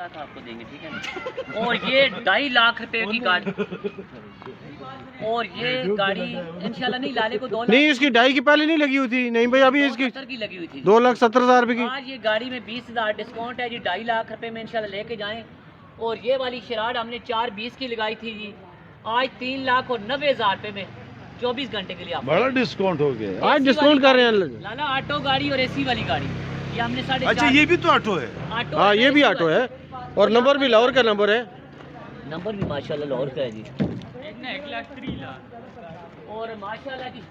लाख आपको देंगे, ठीक है ना। और ये 2.5 लाख रुपए की गाड़ी, और ये गाड़ी इंशाल्लाह नहीं लाले को 2 लाख नहीं, इसकी 2.5 की पहले नहीं लगी हुई थी। नहीं भाई, अभी इसकी 2.70 की लगी हुई थी। 2,70,000 रुपए की। आज ये गाड़ी में 20,000 डिस्काउंट है जी, 2.5 लाख रुपए में इंशाल्लाह लेके जाएं। और ये वाली शराड हमने 420 की लगाई थी जी, आज 3,90,000 रुपए में 24 घंटे के लिए आप बड़ा डिस्काउंट हो गया। आज डिस्काउंट कर रहे हैं लाला। ऑटो गाड़ी और एसी वाली गाड़ी ये हमने अच्छा, ये भी तो ऑटो है। ऑटो, हाँ, ये भी ऑटो है और नंबर भी लाहौर का नंबर है। नंबर भी माशाल्लाह लाहौर का है जी। 1,03,00,000 और माशाल्लाह जी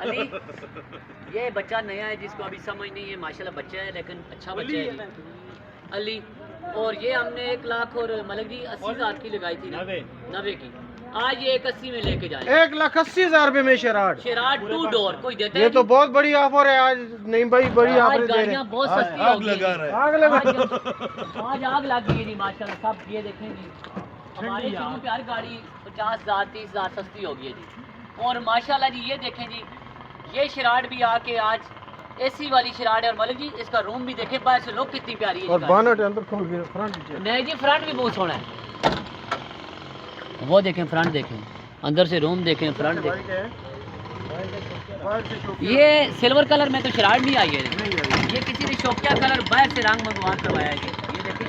अली, ये बच्चा नया है जिसको अभी समझ नहीं है, माशाल्लाह बच्चा है लेकिन अच्छा बच्चा है जी अली। और ये हमने 1 लाख और मलिक जी 80,000 की लगाई थी ना, 90 की। आज ये 180 में लेके जाए। 1,80,000 रुपए में शराड 2 डोर कोई देता ये है तो बहुत बड़ी ऑफर है आज। नहीं भाई, बड़ी आज ऑफर दे रहे गाड़ियाँ हैं। बहुत सस्ती आग हो गई लगा हैं। रहा है। आग लगा। आज आग लग गई है जी माशाल्लाह सब। ये देखें जी, हमारे शहरों पे हर गाड़ी 50,000 30,000 सस्ती हो गई है जी। और माशाल्लाह जी ये देखें जी, ये शराड भी आके आज एसी वाली शराड है। और मलिक जी इसका रूम भी देखें, बाहर से लोग कितनी प्यारी है। और बानट अंदर खोल के फ्रंट पीछे। नहीं जी फ्रंट भी बहुत सोहना है। वो देखें फ्रंट, देखें अंदर से रूम देखें, फ्रंट देखें। ये सिल्वर कलर में तो शराड नहीं आई है, ये किसी ने शौकिया कलर बाहर से रंग मंगवा करवाया है। ये देखें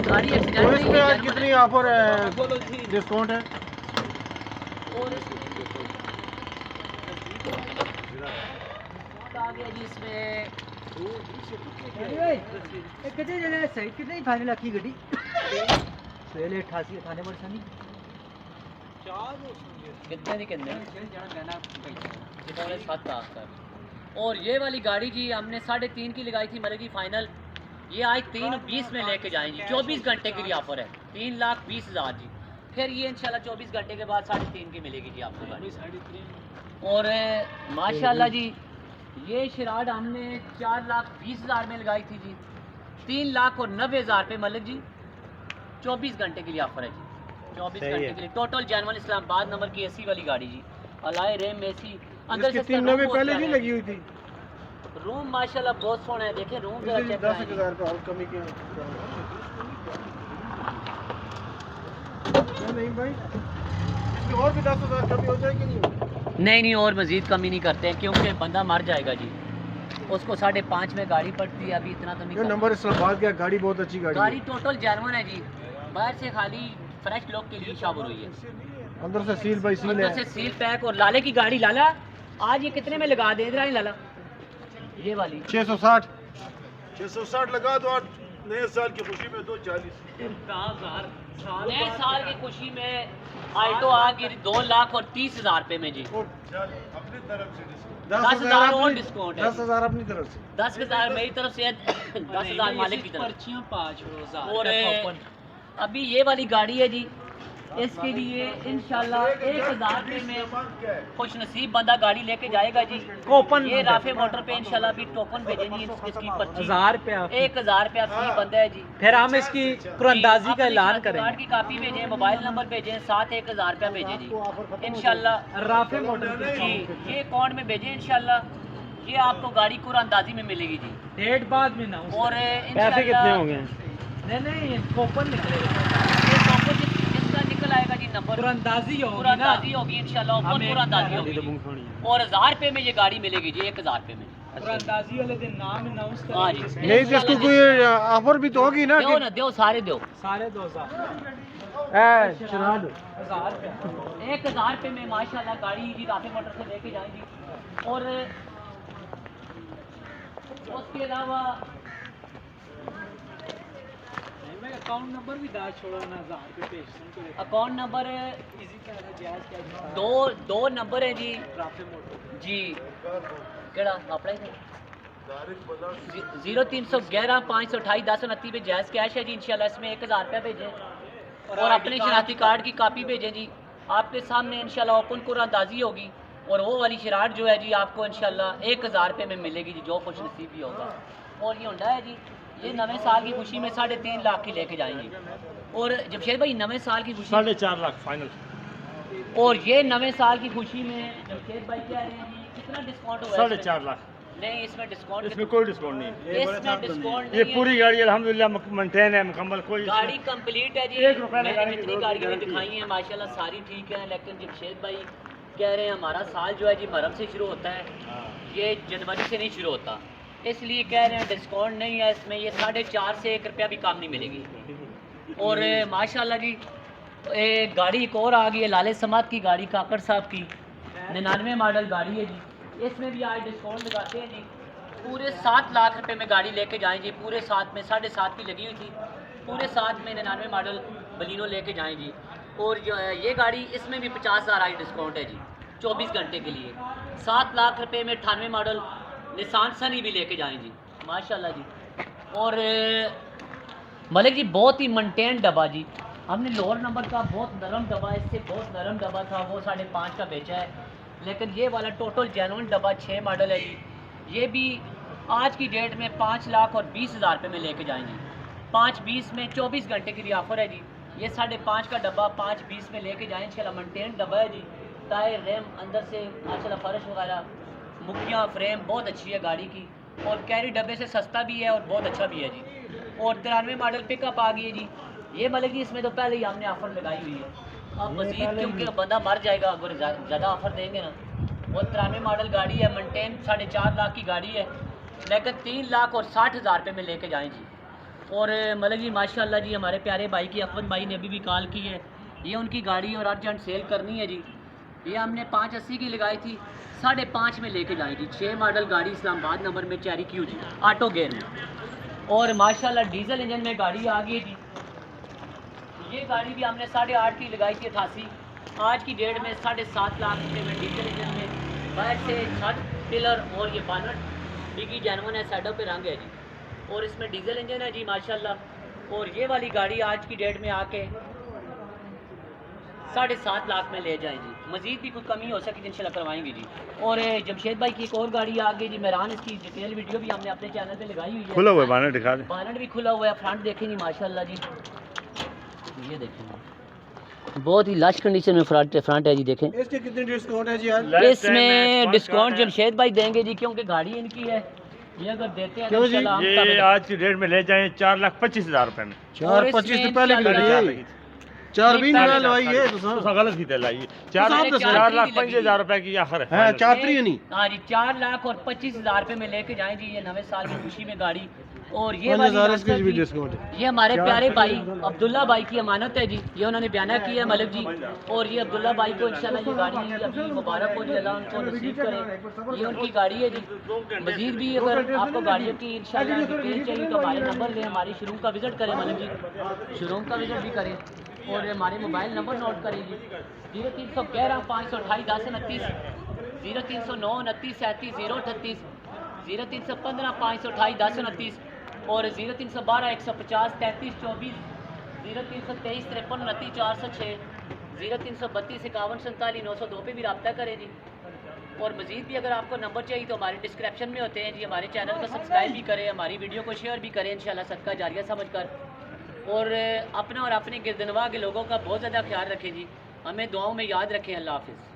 गाड़ी एक्सीडेंट और इस नहीं पे आज है, कितनी ऑफर है, डिस्काउंट है? और आ गया जी इसमें कितनी फाइनल आखी गड्डी 88 थाने बरसानी कितने दी कितने 7 आकर। और ये वाली गाड़ी जी हमने 3.5 की लगाई थी मरे जी फाइनल। ये आज 3:20 में लेके जाएंगे, 24 घंटे के लिए ऑफर है, 3,20,000 जी। फिर ये इंशाल्लाह 24 घंटे के बाद 3.5 की मिलेगी जी आपको गाड़ी। और माशाल्लाह जी ये शराड हमने 4,20,000 में लगाई थी जी, 3,90,000 रुपये मलिक जी 24 घंटे के लिए ऑफर है जी। 24 घंटे के लिए टोटल जैनवन इस्लामाबाद नंबर की एसी वाली गाड़ी जी, अलाए रेम एसी। अंदर से 390 पहले नहीं लगी हुई थी। रूम माशाल्लाह बहुत सोहना है, देखें रूम जरा चेक करें। 10,000 रुपये और कमी के नहीं भाई, इसकी और भी 10,000 कमी हो जाएगी। नहीं और मजीद कमी नहीं करते हैं क्योंकि बंदा मर जाएगा जी। उसको 5.5 में गाड़ी पड़ती है, अभी इतना तो नहीं ये नंबर इस्लामाबाद का, गाड़ी बहुत अच्छी गाड़ी टोटल जैनवन है जी। बाहर से खाली फ्रेश लुक के लिए शावर हुई है, अंदर से सील बाई सील अंदर है। से सील पैक। और लाले की गाड़ी लाला आज ये कितने में लगा दे रहा है लाला? ये वाली 660 लगा दो और नए साल की खुशी में 240। नए साल की खुशी में आल्टो आ गई 2,30,000 रुपए में जी। अपनी तरफ से 10,000 और डिस्काउंट है। 10,000 अपनी तरफ से, 10,000 मेरी तरफ से, 10,000 मालिक की तरफ। और अभी ये वाली गाड़ी है जी, इसके लिए इंशाल्लाह 1,000 रुपये में खुश नसीब बंदा गाड़ी लेके जाएगा जी। कूपन ये राफे मोटर पे इंशाल्लाह भी टोकन भेजेंगे, इसकी 1000 रुपया 1,000 रुपया फी बंदा है जी। फिर हम इसकी कुरंदाजी का ऐलान करेंगे। कार्ड की कापी भेजें, मोबाइल नंबर भेजें, साथ 1,000 रुपया भेजें जी इंशाल्लाह। राफे मोटर जी ये अकाउंट में भेजें इंशाल्लाह, ये आपको गाड़ी कुरंदाजी में मिलेगी जी। डेट बाद में ना और पैसे कितने होंगे? नहीं कूपन निकलेगा, ये टोकन जिसका निकल आएगा जी नंबर कुरंदाजी होगी ना, कुरंदाजी होगी इंशाल्लाह, ओपन कुरंदाजी होगी जी। और 1,000 रुपये में ये गाड़ी मिलेगी जी, 1,000 रुपये में। कुरंदाजी वाले दिन नाम अनाउंस हाँ जी नहीं तो इसको कोई ऑफर भी तो होगी ना दो ना, दो सारे दो। सारे 2,000 शराड 1,000 रुपया 1,000 रुपये में माशाल्लाह गाड़ी जी राफे मोटर से लेके जाएंगी। और उसके अलावा अकाउंट नंबर भी दाज छोड़ो ना, 1,000 रुपये पेश अकाउंट नंबर इजी क्या है, जायज क्या है? दो नंबर है जी। राफे मोटर जी केड़ा अपना ही 0311 528 1029 पे जायज़ कैश है जी इंशाल्लाह। इसमें 1,000 रुपया भेजें और अपने शनाख्ती कार्ड की कापी भेजें जी। आपके सामने इंशाल्लाह ओपन कुरानदाजी होगी और वो वाली शराड जो है जी आपको इंशाल्लाह 1,000 रुपये में मिलेगी जी, जो खुश नसीब भी होगा। और ये होंडा है जी, ये नवे साल की खुशी में 3.5 लाख की लेके जाएंगे। और जमशेद भाई नवे साल की खुशी 4.5 लाख फाइनल। और ये नवे साल की खुशी में जमशेद भाई कह रहे हैं जी कितना डिस्काउंट हुआ है? 4.5 लाख। नहीं इसमें डिस्काउंट इसमें कोई डिस्काउंट नहीं है। इसमें डिस्काउंट ये नहीं पूरी गाड़ी अल्हम्दुलिल्लाह मेंटेन है, मुकम्मल, कोई गाड़ी कंप्लीट है जी। एक रुपया मैंने लगाने की जितनी जरूरत गाड़ियाँ नहीं, दिखाई हैं माशाल्लाह सारी ठीक है, लेकिन जमशेद भाई कह रहे हैं हमारा साल जो है जी मुहर्रम से शुरू होता है, ये जनवरी से नहीं शुरू होता, इसलिए कह रहे हैं डिस्काउंट नहीं है इसमें। ये 4.5 से 1 रुपया भी कम नहीं मिलेगी। और माशाल्लाह जी गाड़ी एक और आ गई है, लाले समात की गाड़ी, काकड़ साहब की 99 मॉडल गाड़ी है जी। इसमें भी आज डिस्काउंट लगाते हैं जी। पूरे 7 लाख रुपए में गाड़ी लेके जाएं जी। पूरे 7 में 7.5 की लगी हुई थी, पूरे 7 में 99 मॉडल बलिनो लेके जाएं जी। और जो है ये गाड़ी, इसमें भी 50,000 आज डिस्काउंट है जी 24 घंटे के लिए। 7 लाख रुपए में 98 मॉडल निसान सनी भी लेके जाएं जी माशाल्लाह जी। और मलिक जी बहुत ही मेंटेन डब्बा जी, हमने लोअर नंबर का बहुत नरम डब्बा, इससे बहुत नरम डब्बा था, वो 5.5 का बेचा है, लेकिन ये वाला टोटल जेन्युइन डब्बा 6 मॉडल है जी। ये भी आज की डेट में 5 लाख और 20,000 रुपये में लेके जाएंगे। 5-20 में 24 घंटे के लिए ऑफर है जी। ये 5.5 का डब्बा 5-20 में लेके जाएँ इंशाल्लाह। मेंटेन डब्बा है जी, टायर रैम अंदर से माशाल्लाह फर्श वगैरह, मुखिया फ्रेम बहुत अच्छी है गाड़ी की, और कैरी डब्बे से सस्ता भी है और बहुत अच्छा भी है जी। और 93 मॉडल पिकअप आ गई है जी। ये मतलब कि इसमें तो पहले ही हमने ऑफ़र लगाई हुई है, अब मज़ीद क्योंकि बंदा मर जाएगा अगर ज़्यादा ऑफ़र देंगे ना। और 93 मॉडल गाड़ी है, मेंटेन 4.5 लाख की गाड़ी है, लेकिन 3,60,000 रुपये में लेके जाएँ जी। और मतलब जी माशाल्लाह जी हमारे प्यारे भाई की, अफमद भाई ने अभी भी कॉल की है, ये उनकी गाड़ी और अर्जेंट सेल करनी है जी। ये हमने 580 की लगाई थी, 5.5 में लेके जाएगी। 6 मॉडल गाड़ी, इस्लामाबाद नंबर में, चेरी क्यू जी, ऑटो गेयर में। और माशाल्लाह डीजल इंजन में गाड़ी आ गई जी। ये गाड़ी भी हमने 8.5 की लगाई थी 88, आज की डेट में 7.5 लाख रुपये में डीजल इंजन में। बाहर से छत, पिलर और ये बानट बिगी जेन्युइन है, साइडों पे रंग है जी। और इसमें डीजल इंजन है जी माशाल्लाह। और ये वाली गाड़ी आज की डेट में आके 7.5 लाख में ले जाएं जी। मज़ीद भी कुछ कमी हो सके इंशाल्लाह करवाएंगे जी। और जमशेद भाई की एक और गाड़ी आ गई जी, मेहरान, इसकी डिटेल वीडियो भी हमने अपने चैनल पे लगाई हुई है। खुला हुआ है, बानट दिखा दे। बानट भी खुला हुआ है, फ्रंट देखें जी माशाल्लाह जी, ये देखें बहुत ही लश कंडीशन में फ्रंट है जी। देखें इसके कितने डिस्काउंट है जी आज? इसमें डिस्काउंट जमशेद भाई देंगे जी, क्योंकि गाड़ी इनकी है, ये अगर देते हैं तो इंशाल्लाह हम ये आज की डेट में ले जाएं 4,25,000 रुपए में। 4.25 तो पहले की लगी है, 4.20 में लवाई है तो गलत की लाइए। साहब 4,05,000 रुपए की आखिर है। हाँ 4 नहीं, हाँ जी 4,25,000 रुपये में लेके जाएं जी। ये नवे साल की खुशी में गाड़ी। और ये 5,000 इसके वाली भी डिस्काउंट है। ये हमारे प्यारे भाई अब्दुल्ला भाई की अमानत है जी, ये उन्होंने बयाना किया है मलिक जी। और ये अब्दुल्ला भाई को इंशाल्लाह ये गाड़ी अभी मुबारक हो जी, अल्लाह उनको नसीब करे। ये उनकी गाड़ी है जी। मज़ीद भी अगर आपको गाड़ियों की इंशाल्लाह डिटेल चाहिए तो हमारे नंबर लें, हमारी शोरूम का विज़िट करें मलिक जी, शोरूम का विज़िट भी करें। और हमारे मोबाइल नंबर नोट करें जी, 0311 528 1029, 0309 29 37 038, 0315 528 1029 और 0312 150 33 24, 0323 53 29 406, 0332 51 47 902 पे भी रब्ता करें जी। और मज़ीद भी अगर आपको नंबर चाहिए तो हमारे डिस्क्रिप्शन में होते हैं जी। हमारे चैनल को सब्सक्राइब भी करें, हमारी वीडियो को शेयर भी करें इंशाल्लाह सदका जारिया समझकर। और अपना और अपने गिरदनवा के लोगों का बहुत ज़्यादा ख्याल रखें जी, हमें दुआओं में याद रखें। अल्लाह हाफ़िज़।